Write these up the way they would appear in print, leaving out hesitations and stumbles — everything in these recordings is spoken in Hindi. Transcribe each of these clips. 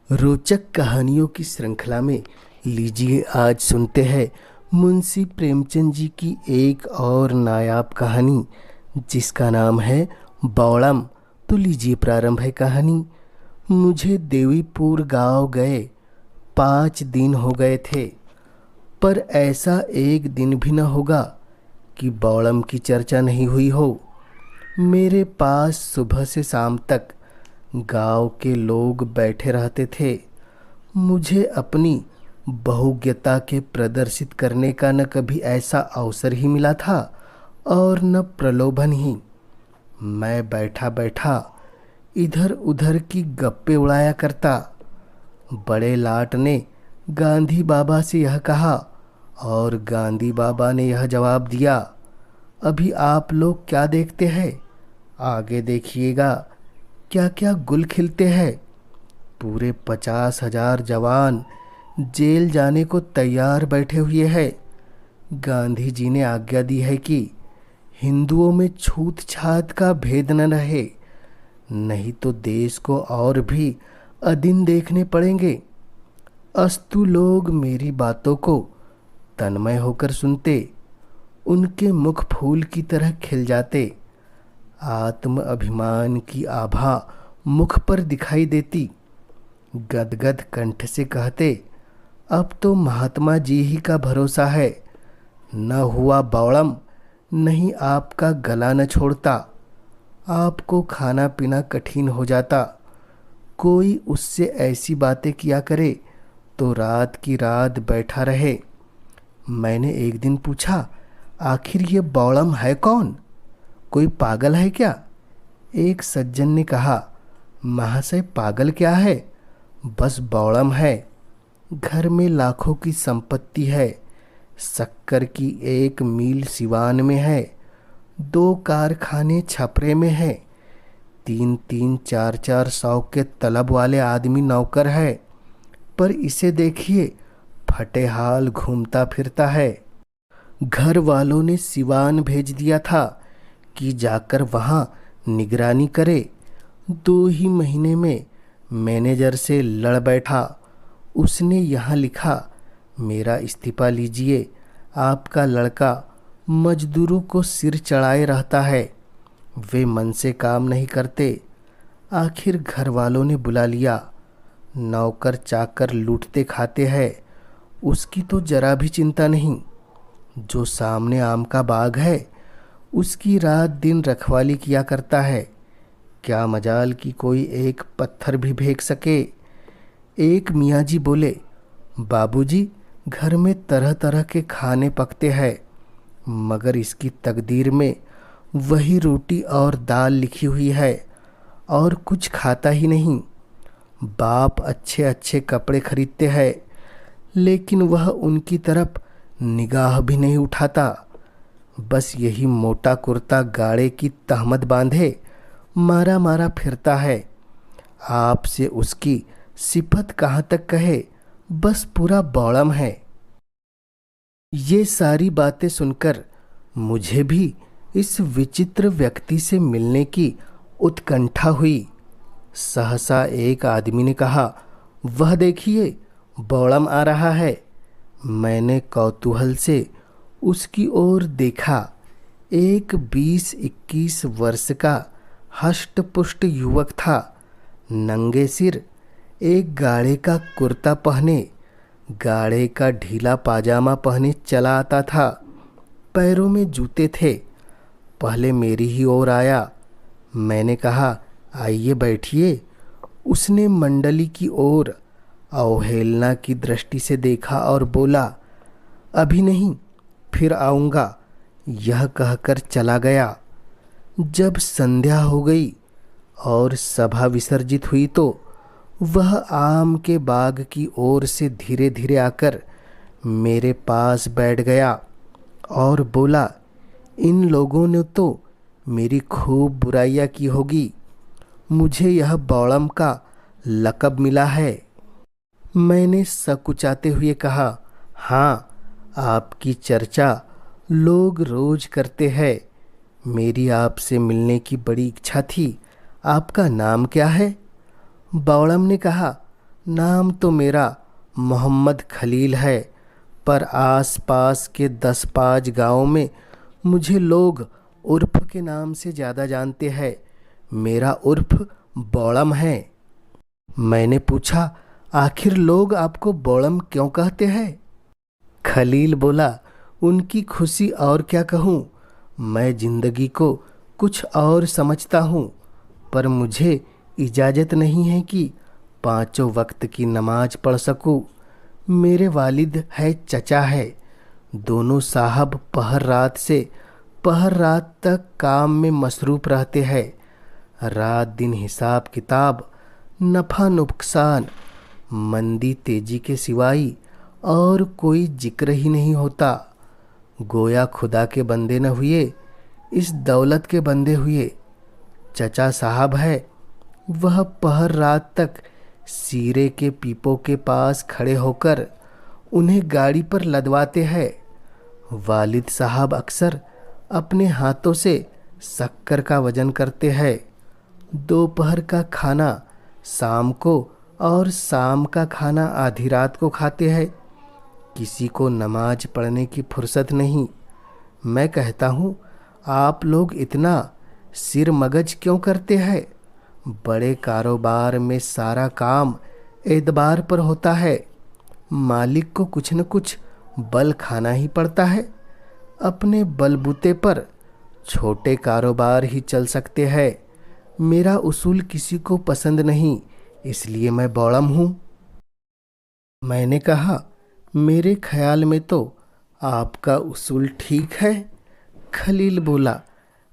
रोचक कहानियों की श्रृंखला में लीजिए आज सुनते हैं मुंशी प्रेमचंद जी की एक और नायाब कहानी जिसका नाम है बौड़म। तो लीजिए प्रारंभ है कहानी। मुझे देवीपुर गांव गए 5 दिन हो गए थे, पर ऐसा एक दिन भी न होगा कि बौड़म की चर्चा नहीं हुई हो। मेरे पास सुबह से शाम तक गांव के लोग बैठे रहते थे। मुझे अपनी बहुज्ञता के प्रदर्शित करने का न कभी ऐसा अवसर ही मिला था और न प्रलोभन ही। मैं बैठा बैठा इधर उधर की गप्पे उड़ाया करता। बड़े लाट ने गांधी बाबा से यह कहा और गांधी बाबा ने यह जवाब दिया। अभी आप लोग क्या देखते हैं, आगे देखिएगा क्या क्या गुल खिलते हैं। पूरे 50,000 जवान जेल जाने को तैयार बैठे हुए हैं। गांधी जी ने आज्ञा दी है कि हिंदुओं में छूत छात का भेद न रहे, नहीं तो देश को और भी अधीन देखने पड़ेंगे। अस्तु लोग मेरी बातों को तन्मय होकर सुनते। उनके मुख फूल की तरह खिल जाते। आत्म अभिमान की आभा मुख पर दिखाई देती। गदगद कंठ से कहते, अब तो महात्मा जी ही का भरोसा है। न हुआ बौड़म, नहीं आपका गला न छोड़ता। आपको खाना पीना कठिन हो जाता। कोई उससे ऐसी बातें किया करे तो रात की रात बैठा रहे। मैंने एक दिन पूछा, आखिर ये बौड़म है कौन, कोई पागल है क्या? एक सज्जन ने कहा, महाशय पागल क्या है, बस बौड़म है। घर में लाखों की संपत्ति है। शक्कर की एक मील सिवान में है, 2 कारखाने छपरे में है, 3-3 4-4 सौ के तलब वाले आदमी नौकर है। पर इसे देखिए, फटे हाल घूमता फिरता है। घर वालों ने सिवान भेज दिया था कि जाकर वहाँ निगरानी करे। 2 ही महीने में मैनेजर से लड़ बैठा। उसने यहाँ लिखा, मेरा इस्तीफा लीजिए, आपका लड़का मजदूरों को सिर चढ़ाए रहता है, वे मन से काम नहीं करते। आखिर घर वालों ने बुला लिया। नौकर चाकर लूटते खाते हैं, उसकी तो जरा भी चिंता नहीं। जो सामने आम का बाग है, उसकी रात दिन रखवाली किया करता है। क्या मजाल कि कोई एक पत्थर भी फेंक सके। एक मियाँ जी बोले, बाबूजी घर में तरह तरह के खाने पकते हैं, मगर इसकी तकदीर में वही रोटी और दाल लिखी हुई है और कुछ खाता ही नहीं। बाप अच्छे अच्छे कपड़े खरीदते हैं, लेकिन वह उनकी तरफ निगाह भी नहीं उठाता। बस यही मोटा कुर्ता गाड़े की तहमत बांधे मारा मारा फिरता है। आपसे उसकी सिफत कहाँ तक कहे, बस पूरा बौड़म है। ये सारी बातें सुनकर मुझे भी इस विचित्र व्यक्ति से मिलने की उत्कंठा हुई। सहसा एक आदमी ने कहा, वह देखिए बौड़म आ रहा है। मैंने कौतूहल से उसकी ओर देखा। एक 20-21 वर्ष का हष्ट पुष्ट युवक था। नंगे सिर, एक गाढ़े का कुर्ता पहने, गाढ़े का ढीला पाजामा पहने चला आता था। पैरों में जूते थे। पहले मेरी ही ओर आया। मैंने कहा, आइए बैठिए। उसने मंडली की ओर अवहेलना की दृष्टि से देखा और बोला, अभी नहीं, फिर आऊँगा। यह कहकर चला गया। जब संध्या हो गई और सभा विसर्जित हुई तो वह आम के बाग की ओर से धीरे धीरे आकर मेरे पास बैठ गया और बोला, इन लोगों ने तो मेरी खूब बुराइयां की होगी, मुझे यह बौड़म का लक़ब मिला है। मैंने सकुचाते हुए कहा, हाँ, आपकी चर्चा लोग रोज करते हैं। मेरी आपसे मिलने की बड़ी इच्छा थी। आपका नाम क्या है? बौड़म ने कहा, नाम तो मेरा मोहम्मद खलील है, पर आस-पास के 10-5 गाँव में मुझे लोग उर्फ के नाम से ज़्यादा जानते हैं। मेरा उर्फ बौड़म है। मैंने पूछा, आखिर लोग आपको बौड़म क्यों कहते हैं? खलील बोला, उनकी खुशी और क्या कहूँ। मैं जिंदगी को कुछ और समझता हूँ, पर मुझे इजाज़त नहीं है कि 5 वक्त की नमाज पढ़ सकूँ। मेरे वालिद है चचा है। दोनों साहब पहर रात से पहर रात तक काम में मसरूफ़ रहते हैं। रात दिन हिसाब किताब, नफ़ा नुकसान, मंदी तेजी के सिवाय और कोई जिक्र ही नहीं होता। गोया खुदा के बंदे न हुए, इस दौलत के बंदे हुए। चचा साहब है, वह पहर रात तक सीरे के पीपों के पास खड़े होकर उन्हें गाड़ी पर लदवाते हैं। वालिद साहब अक्सर अपने हाथों से शक्कर का वजन करते हैं। दोपहर का खाना शाम को और शाम का खाना आधी रात को खाते हैं। किसी को नमाज पढ़ने की फुर्सत नहीं। मैं कहता हूँ, आप लोग इतना सिर मगज क्यों करते हैं? बड़े कारोबार में सारा काम एतबार पर होता है। मालिक को कुछ न कुछ बल खाना ही पड़ता है। अपने बलबूते पर छोटे कारोबार ही चल सकते हैं। मेरा उसूल किसी को पसंद नहीं, इसलिए मैं बौड़म हूँ। मैंने कहा, मेरे ख्याल में तो आपका उसूल ठीक है। खलील बोला,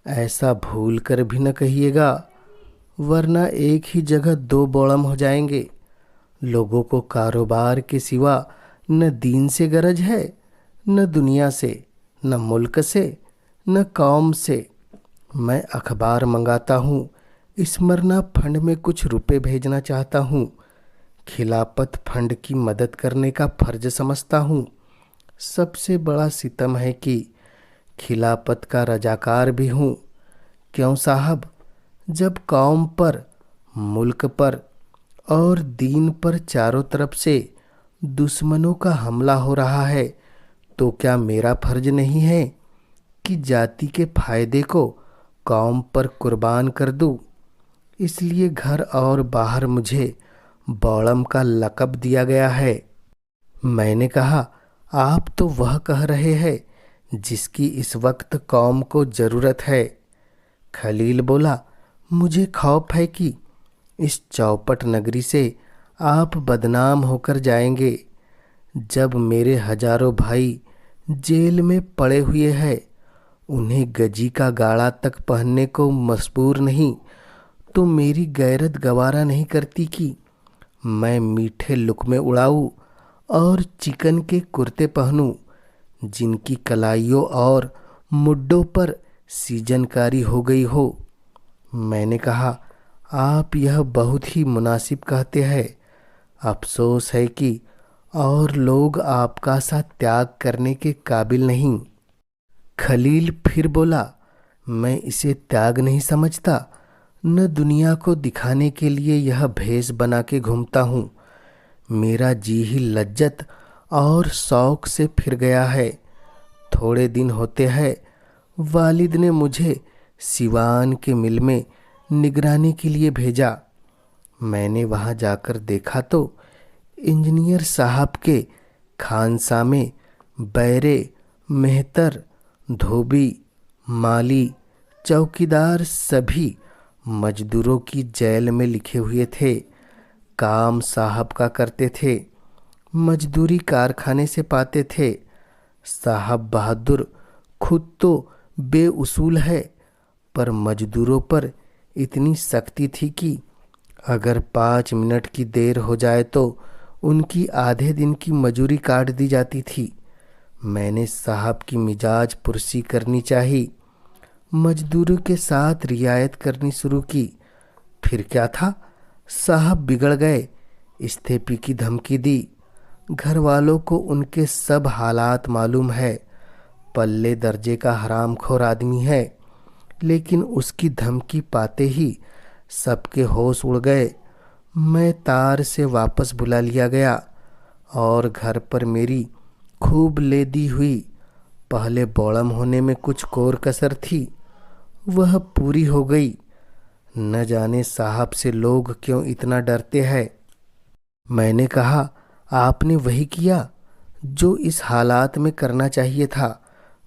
ऐसा भूल कर भी न कहिएगा, वरना एक ही जगह 2 बौड़म हो जाएंगे। लोगों को कारोबार के सिवा न दीन से गरज है, न दुनिया से, न मुल्क से, न कौम से। मैं अखबार मंगाता हूँ, स्मरणा फंड में कुछ रुपए भेजना चाहता हूँ। खिलाफत फंड की मदद करने का फर्ज समझता हूँ। सबसे बड़ा सितम है कि खिलाफत का रजाकार भी हूँ। क्यों साहब, जब कौम पर, मुल्क पर और दीन पर चारों तरफ से दुश्मनों का हमला हो रहा है, तो क्या मेरा फर्ज नहीं है कि जाति के फायदे को कौम पर कुर्बान कर दूं? इसलिए घर और बाहर मुझे बौड़म का लक़ब दिया गया है। मैंने कहा, आप तो वह कह रहे हैं जिसकी इस वक्त कौम को ज़रूरत है। खलील बोला, मुझे खौफ है कि इस चौपट नगरी से आप बदनाम होकर जाएंगे। जब मेरे हजारों भाई जेल में पड़े हुए हैं, उन्हें गजी का गाड़ा तक पहनने को मजबूर नहीं, तो मेरी गैरत गवारा नहीं करती कि मैं मीठे लुक़मे उड़ाऊँ और चिकन के कुर्ते पहनूं, जिनकी कलाइयों और मुड्डों पर सीजनकारी हो गई हो। मैंने कहा, आप यह बहुत ही मुनासिब कहते हैं। अफसोस है कि और लोग आपका सा त्याग करने के काबिल नहीं। खलील फिर बोला, मैं इसे त्याग नहीं समझता, न दुनिया को दिखाने के लिए यह भेष बना के घूमता हूँ। मेरा जी ही लज्जत और शौक से फिर गया है। थोड़े दिन होते हैं वालिद ने मुझे सिवान के मिल में निगरानी के लिए भेजा। मैंने वहाँ जाकर देखा तो इंजीनियर साहब के खानसामे बैरे, मेहतर, धोबी, माली, चौकीदार सभी मजदूरों की जेल में लिखे हुए थे। काम साहब का करते थे, मजदूरी कारखाने से पाते थे। साहब बहादुर खुद तो बेउसूल है, पर मजदूरों पर इतनी सख्ती थी कि अगर 5 मिनट की देर हो जाए तो उनकी आधे दिन की मजूरी काट दी जाती थी। मैंने साहब की मिजाज पुरसी करनी चाहिए, मजदूरों के साथ रियायत करनी शुरू की। फिर क्या था, साहब बिगड़ गए, इस्तीफे की धमकी दी। घर वालों को उनके सब हालात मालूम है। पल्ले दर्जे का हरामखोर आदमी है, लेकिन उसकी धमकी पाते ही सबके होश उड़ गए। मैं तार से वापस बुला लिया गया और घर पर मेरी खूब लेदी हुई पहले बौड़म होने में कुछ कोर कसर थी, वह पूरी हो गई। न जाने साहब से लोग क्यों इतना डरते हैं। मैंने कहा, आपने वही किया जो इस हालात में करना चाहिए था,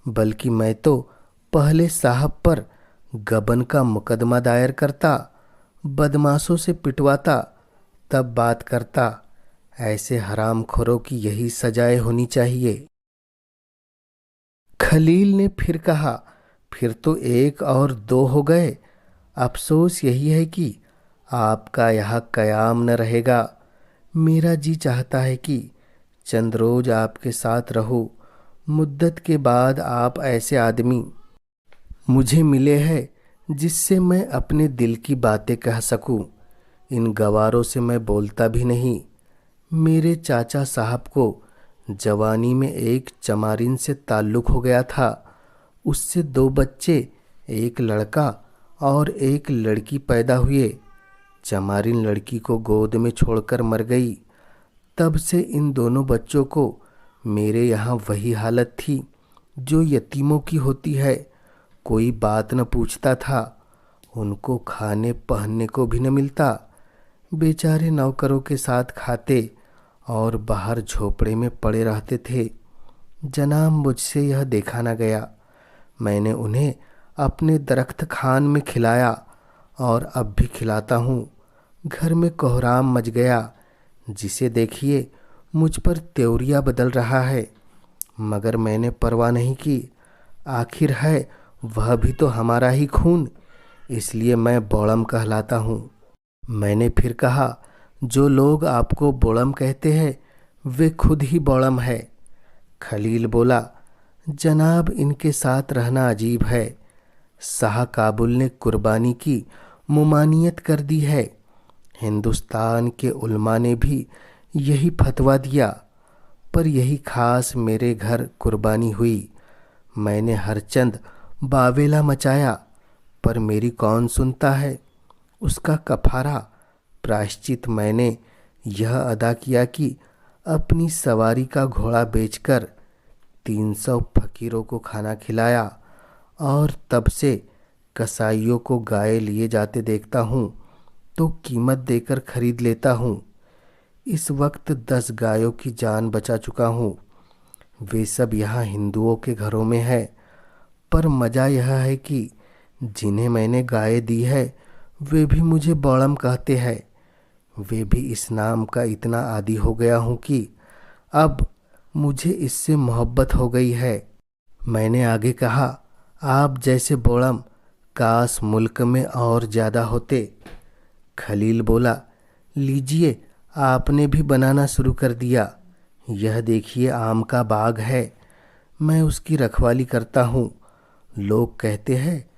बल्कि मैं तो पहले साहब पर गबन का मुकदमा दायर करता, बदमाशों से पिटवाता, तब बात करता। ऐसे हरामखोरों की यही सजाएं होनी चाहिए। खलील ने फिर कहा, फिर तो एक और दो हो गए। अफसोस यही है कि आपका यहाँ कयाम न रहेगा। मेरा जी चाहता है कि चंद रोज आपके साथ रहूं। मुद्दत के बाद आप ऐसे आदमी मुझे मिले हैं जिससे मैं अपने दिल की बातें कह सकूं। इन गवारों से मैं बोलता भी नहीं। मेरे चाचा साहब को जवानी में एक चमारिन से ताल्लुक़ हो गया था। उससे दो बच्चे, एक लड़का और एक लड़की पैदा हुए। चमारिन लड़की को गोद में छोड़कर मर गई। तब से इन दोनों बच्चों को मेरे यहाँ वही हालत थी जो यतीमों की होती है। कोई बात न पूछता था। उनको खाने पहनने को भी न मिलता। बेचारे नौकरों के साथ खाते और बाहर झोपड़े में पड़े रहते थे। जनाब, मुझसे यह देखा न गया। मैंने उन्हें अपने दरख्त खान में खिलाया और अब भी खिलाता हूँ। घर में कोहराम मच गया। जिसे देखिए मुझ पर त्योरिया बदल रहा है, मगर मैंने परवाह नहीं की। आखिर है वह भी तो हमारा ही खून, इसलिए मैं बौड़म कहलाता हूँ। मैंने फिर कहा, जो लोग आपको बौड़म कहते हैं वे खुद ही बौड़म है। खलील बोला, जनाब, इनके साथ रहना अजीब है। शाह काबुल ने कुर्बानी की मुमानियत कर दी है। हिंदुस्तान के उलमा ने भी यही फतवा दिया, पर यही खास मेरे घर कुर्बानी हुई। मैंने हरचंद बावेला मचाया, पर मेरी कौन सुनता है। उसका कफारा प्रायश्चित मैंने यह अदा किया कि अपनी सवारी का घोड़ा बेचकर 300 फकीरों को खाना खिलाया, और तब से कसाईयों को गाय लिए जाते देखता हूँ तो कीमत देकर खरीद लेता हूँ। इस वक्त 10 गायों की जान बचा चुका हूँ। वे सब यहाँ हिंदुओं के घरों में है। पर मज़ा यह है कि जिन्हें मैंने गाय दी है वे भी मुझे बौड़म कहते हैं। वे भी इस नाम का इतना आदी हो गया हूँ कि अब मुझे इससे मोहब्बत हो गई है। मैंने आगे कहा, आप जैसे बौड़म काश मुल्क में और ज़्यादा होते। खलील बोला, लीजिए, आपने भी बनाना शुरू कर दिया। यह देखिए, आम का बाग है। मैं उसकी रखवाली करता हूँ। लोग कहते हैं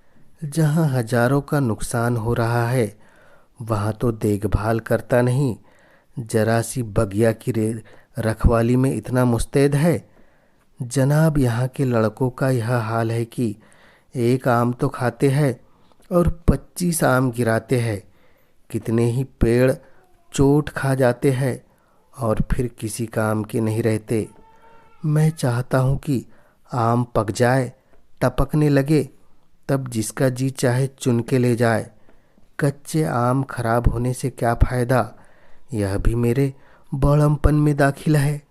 जहाँ हजारों का नुकसान हो रहा है वहाँ तो देखभाल करता नहीं, जरा सी बगिया की रखवाली में इतना मुस्तैद है। जनाब, यहाँ के लड़कों का यह हाल है कि एक आम तो खाते हैं और 25 आम गिराते हैं। कितने ही पेड़ चोट खा जाते हैं और फिर किसी काम के नहीं रहते। मैं चाहता हूँ कि आम पक जाए, टपकने लगे, तब जिसका जी चाहे चुन के ले जाए। कच्चे आम खराब होने से क्या फ़ायदा। यह भी मेरे बौड़मपन में दाखिल है।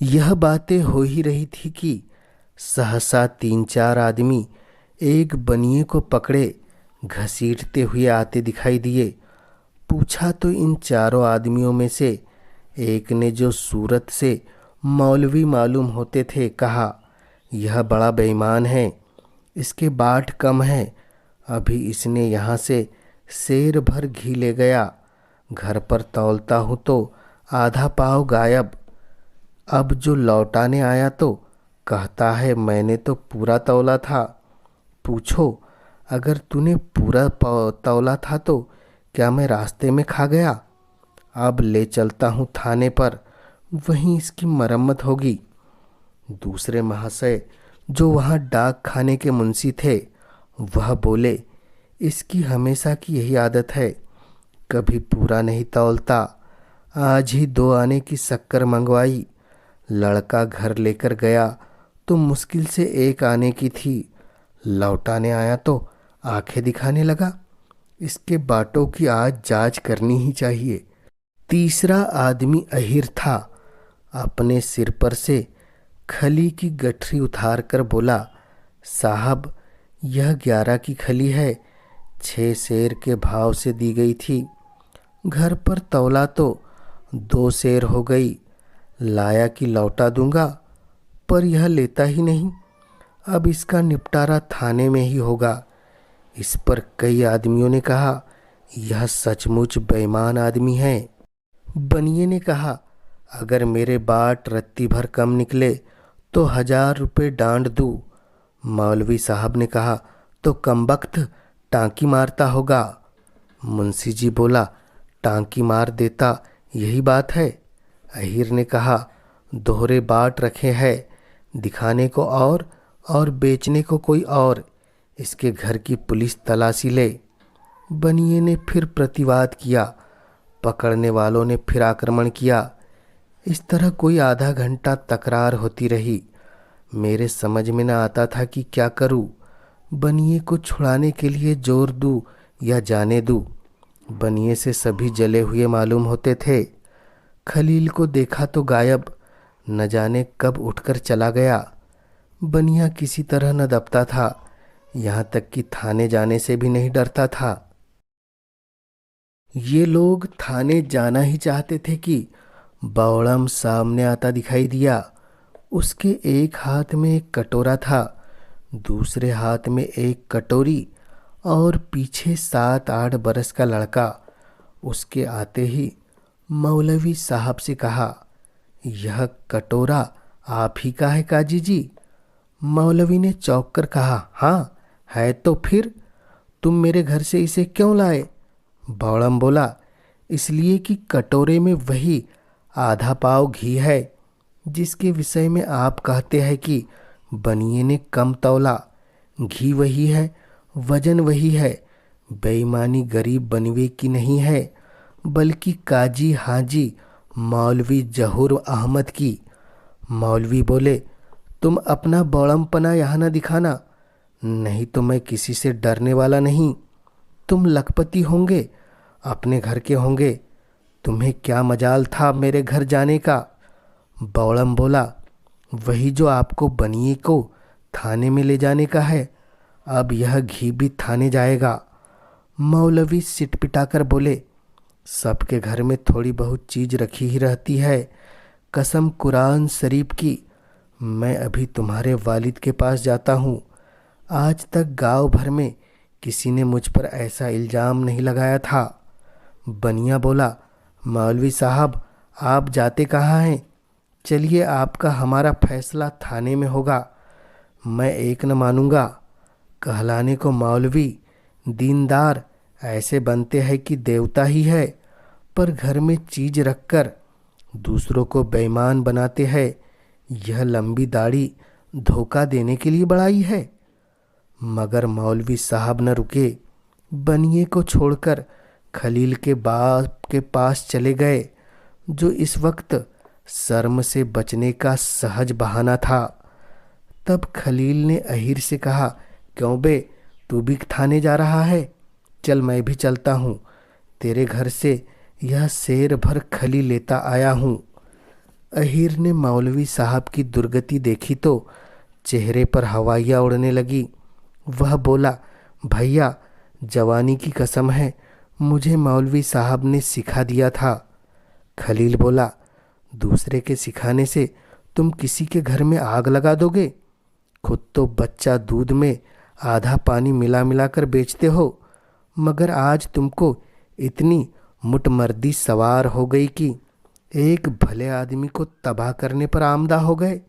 यह बातें हो ही रही थी कि सहसा 3-4 आदमी एक बनिए को पकड़े घसीटते हुए आते दिखाई दिए। पूछा तो इन चारों आदमियों में से एक ने, जो सूरत से मौलवी मालूम होते थे, कहा, यह बड़ा बेईमान है। इसके बाट कम है। अभी इसने यहाँ से सेर भर घी ले गया। घर पर तौलता हूँ तो आधा पाव गायब। अब जो लौटाने आया तो कहता है मैंने तो पूरा तौला था। पूछो, अगर तूने पूरा तौला था तो क्या मैं रास्ते में खा गया? अब ले चलता हूँ थाने पर, वहीं इसकी मरम्मत होगी। दूसरे महाशय, जो वहाँ डाक खाने के मुंशी थे, वह बोले, इसकी हमेशा की यही आदत है। कभी पूरा नहीं तौलता। आज ही 2 आने की शक्कर मंगवाई। लड़का घर लेकर गया तो मुश्किल से 1 आने की थी। लौटाने आया तो आंखें दिखाने लगा। इसके बातों की आज जांच करनी ही चाहिए। तीसरा आदमी अहिर था। अपने सिर पर से खली की गठरी उतार कर बोला, साहब यह 11 की खली है, 6 सेर के भाव से दी गई थी। घर पर तौला तो 2 सेर हो गई। लाया कि लौटा दूंगा, पर यह लेता ही नहीं। अब इसका निपटारा थाने में ही होगा। इस पर कई आदमियों ने कहा, यह सचमुच बेईमान आदमी है। बनिए ने कहा, अगर मेरे बाट रत्ती भर कम निकले तो 1000 रुपये डांड दूँ। मौलवी साहब ने कहा, तो कमबख्त टांकी मारता होगा। मुंशी जी बोला, टांकी मार देता, यही बात है। अहीर ने कहा, दोहरे बाट रखे हैं, दिखाने को और बेचने को कोई और। इसके घर की पुलिस तलाशी ले। बनिए ने फिर प्रतिवाद किया। पकड़ने वालों ने फिर आक्रमण किया। इस तरह कोई आधा घंटा तकरार होती रही। मेरे समझ में न आता था कि क्या करूं। बनिए को छुड़ाने के लिए जोर दूं या जाने दूं। बनिए से सभी जले हुए मालूम होते थे। खलील को देखा तो गायब, न जाने कब उठकर चला गया। बनिया किसी तरह न दबता था, यहाँ तक कि थाने जाने से भी नहीं डरता था। ये लोग थाने जाना ही चाहते थे कि बौड़म सामने आता दिखाई दिया। उसके एक हाथ में एक कटोरा था, दूसरे हाथ में एक कटोरी, और पीछे 7-8 बरस का लड़का। उसके आते ही मौलवी साहब से कहा, यह कटोरा आप ही का है काजी जी? मौलवी ने चौंक कर कहा, हाँ है तो फिर तुम मेरे घर से इसे क्यों लाए? बौड़म बोला, इसलिए कि कटोरे में वही आधा पाव घी है जिसके विषय में आप कहते हैं कि बनिए ने कम तौला। घी वही है, वजन वही है। बेईमानी गरीब बनिए की नहीं है, बल्कि काजी हाजी मौलवी जहूर अहमद की। मौलवी बोले, तुम अपना बौड़मपना यहाँ न दिखाना, नहीं तो मैं किसी से डरने वाला नहीं। तुम लखपति होंगे, अपने घर के होंगे, तुम्हें क्या मजाल था मेरे घर जाने का? बौड़म बोला, वही जो आपको बनिए को थाने में ले जाने का है। अब यह घी भी थाने जाएगा। मौलवी सिटपिटा कर बोले, सबके घर में थोड़ी बहुत चीज़ रखी ही रहती है, कसम कुरान शरीफ की। मैं अभी तुम्हारे वालिद के पास जाता हूँ। आज तक गांव भर में किसी ने मुझ पर ऐसा इल्ज़ाम नहीं लगाया था। बनिया बोला, मौलवी साहब आप जाते कहाँ हैं? चलिए, आपका हमारा फैसला थाने में होगा। मैं एक न मानूंगा। कहलाने को मौलवी दीनदार ऐसे बनते हैं कि देवता ही है, पर घर में चीज रखकर दूसरों को बेईमान बनाते हैं। यह लंबी दाढ़ी धोखा देने के लिए बढ़ाई है। मगर मौलवी साहब न रुके। बनिए को छोड़कर खलील के बाप के पास चले गए, जो इस वक्त शर्म से बचने का सहज बहाना था। तब खलील ने अहीर से कहा, क्यों बे, तू भी थाने जा रहा है? चल मैं भी चलता हूँ। तेरे घर से यह शेर भर खली लेता आया हूँ। अहीर ने मौलवी साहब की दुर्गति देखी तो चेहरे पर हवाइयाँ उड़ने लगी। वह बोला, भैया जवानी की कसम है, मुझे मौलवी साहब ने सिखा दिया था। खलील बोला, दूसरे के सिखाने से तुम किसी के घर में आग लगा दोगे? खुद तो बच्चा दूध में आधा पानी मिला मिला कर बेचते हो, मगर आज तुमको इतनी मुटमर्दी सवार हो गई कि एक भले आदमी को तबाह करने पर आमदा हो गए।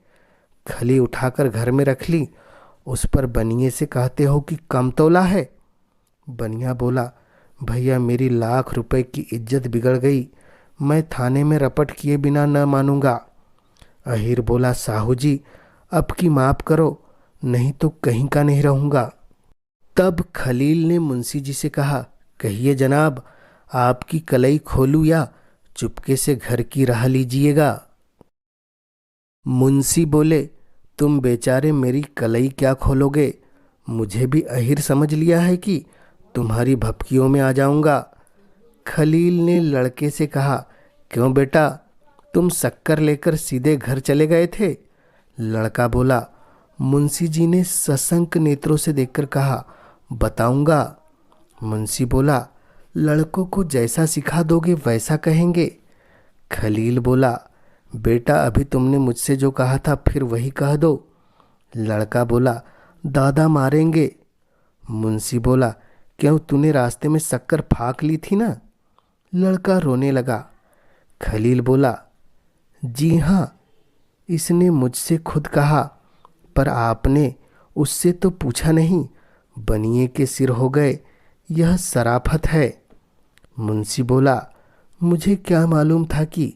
खली उठाकर घर में रख ली, उस पर बनिए से कहते हो कि कम तोला है। बनिया बोला, भैया मेरी लाख रुपए की इज्जत बिगड़ गई, मैं थाने में रपट किए बिना न मानूंगा। अहीर बोला, साहू जी अब की माफ़ करो, नहीं तो कहीं का नहीं रहूँगा। तब खलील ने मुंशी जी से कहा, कहिए जनाब, आपकी कलई खोलूं या चुपके से घर की राह लीजिएगा? मुंशी बोले, तुम बेचारे मेरी कलई क्या खोलोगे? मुझे भी अहिर समझ लिया है कि तुम्हारी भपकियों में आ जाऊंगा। खलील ने लड़के से कहा, क्यों बेटा, तुम शक्कर लेकर सीधे घर चले गए थे? लड़का बोला, मुंशी जी ने सशंक नेत्रों से देखकर कहा, बताऊंगा। मुंशी बोला, लड़कों को जैसा सिखा दोगे वैसा कहेंगे। खलील बोला, बेटा अभी तुमने मुझसे जो कहा था फिर वही कह दो। लड़का बोला, दादा मारेंगे। मुंशी बोला, क्यों, तूने रास्ते में शक्कर फाँक ली थी ना? लड़का रोने लगा। खलील बोला, जी हाँ, इसने मुझसे खुद कहा, पर आपने उससे तो पूछा नहीं। बनिए के सिर हो गए, यह शराफत है। मुंशी बोला, मुझे क्या मालूम था कि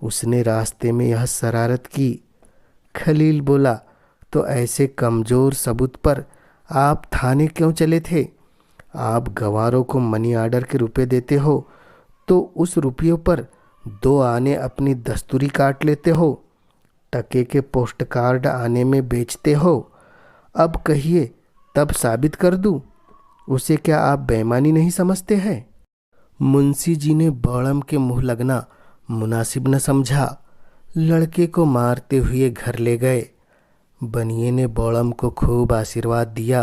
उसने रास्ते में यह शरारत की। खलील बोला, तो ऐसे कमज़ोर सबूत पर आप थाने क्यों चले थे? आप गवारों को मनी आर्डर के रुपए देते हो तो उस रुपयों पर 2 आने अपनी दस्तूरी काट लेते हो, टके के पोस्ट कार्ड आने में बेचते हो। अब कहिए, तब साबित कर दूं? उसे क्या आप बेईमानी नहीं समझते हैं? मुंशी जी ने बौड़म के मुंह लगना मुनासिब न समझा। लड़के को मारते हुए घर ले गए। बनिए ने बौड़म को खूब आशीर्वाद दिया।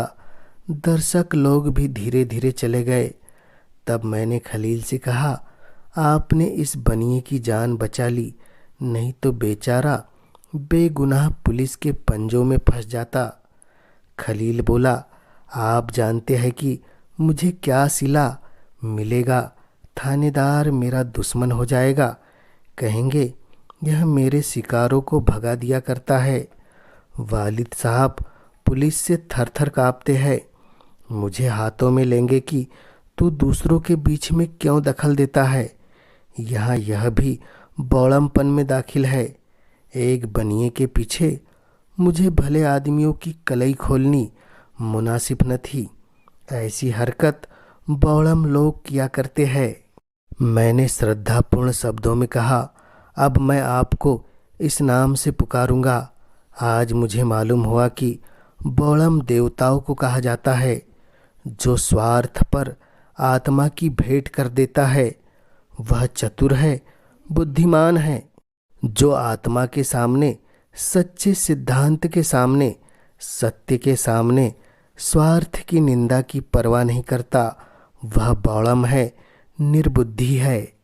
दर्शक लोग भी धीरे धीरे चले गए। तब मैंने खलील से कहा, आपने इस बनिए की जान बचा ली, नहीं तो बेचारा बेगुनाह पुलिस के पंजों में फंस जाता। खलील बोला, आप जानते हैं कि मुझे क्या सिला मिलेगा? थानेदार मेरा दुश्मन हो जाएगा, कहेंगे यह मेरे शिकारों को भगा दिया करता है। वालिद साहब पुलिस से थर थर काँपते हैं, मुझे हाथों में लेंगे कि तू दूसरों के बीच में क्यों दखल देता है। यहाँ यह भी बौड़मपन में दाखिल है। एक बनिए के पीछे मुझे भले आदमियों की कलई खोलनी मुनासिब न थी। ऐसी हरकत बौड़म लोग किया करते हैं। मैंने श्रद्धापूर्ण शब्दों में कहा, अब मैं आपको इस नाम से पुकारूंगा। आज मुझे मालूम हुआ कि बौड़म देवताओं को कहा जाता है। जो स्वार्थ पर आत्मा की भेंट कर देता है वह चतुर है, बुद्धिमान है। जो आत्मा के सामने, सच्चे सिद्धांत के सामने, सत्य के सामने स्वार्थ की निंदा की परवाह नहीं करता, वह बौड़म है, निर्बुद्धि है।